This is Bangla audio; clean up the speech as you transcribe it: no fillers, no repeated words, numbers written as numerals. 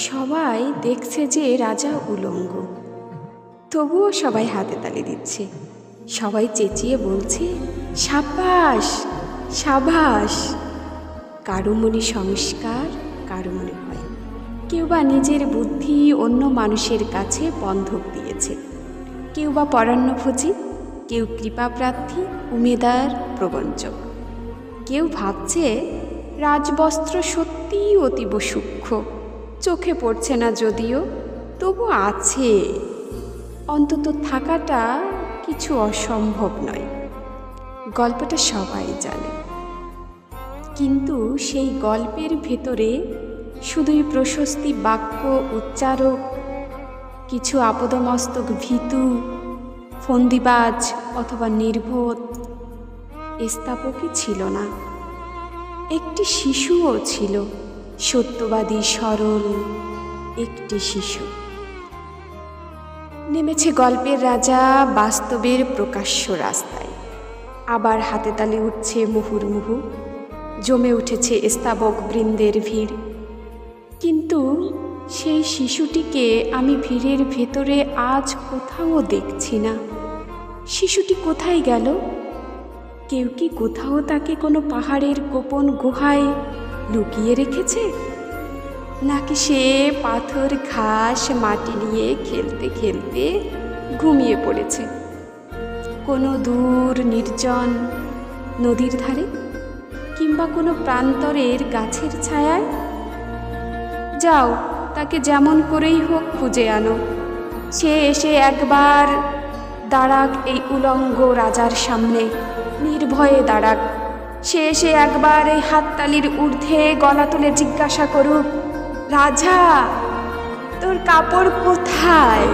সবাই দেখছে যে রাজা উলঙ্গ, তবুও সবাই হাতে তালি দিচ্ছে। সবাই চেঁচিয়ে বলছে, সাবাস সাবাস। কারো মনে সংস্কার, কারো মনে ভয়। কেউ বা নিজের বুদ্ধি অন্য মানুষের কাছে বন্ধক দিয়েছে, কেউ বা পরান্নভোজী, কেউ কৃপাপ্রার্থী, উমেদার, প্রবঞ্চক। কেউ ভাবছে রাজবস্ত্র সত্যিই অতীব সূক্ষ্ম, চোখে পড়ছে না যদিও, তবু আছে, অন্তত থাকাটা কিছু অসম্ভব নয়। গল্পটা সবাই জানে, কিন্তু সেই গল্পের ভেতরে শুধুই প্রশস্তি বাক্য উচ্চারক, কিছু আপদমস্তক ভীতু, ফন্দিবাজ অথবা নির্বোধ স্থাপকই ছিল না। একটি শিশুও ছিল, সত্যবাদী সরল একটি শিশু। নেমেছে গল্পের রাজা বাস্তবের প্রকাশ্য রাস্তায়। আবার হাতে তালি উঠছে মুহুর্মুহু, জমে উঠেছে স্থাবক বৃন্দের ভিড়। কিন্তু সেই শিশুটিকে আমি ভিড়ের ভেতরে আজ কোথাও দেখছি না। শিশুটি কোথায় গেল? কেউ কি কোথাও তাকে কোনো পাহাড়ের গোপন গুহায় লুকিয়ে রেখেছে? নাকি সে পাথর ঘাস মাটি নিয়ে খেলতে খেলতে ঘুমিয়ে পড়েছে কোনো দূর নির্জন নদীর ধারে, কিংবা কোনো প্রান্তরের গাছের ছায়ায়? যাও, তাকে যেমন করেই হোক খুঁজে আনো। সে এসে একবার দাঁড়াক এই উলঙ্গ রাজার সামনে, নির্ভয়ে দাঁড়াক। সে এসে একবার এই হাততালির ঊর্ধ্বে গলা তুলে জিজ্ঞাসা করুক, রাজা, তোর কাপড় কোথায়?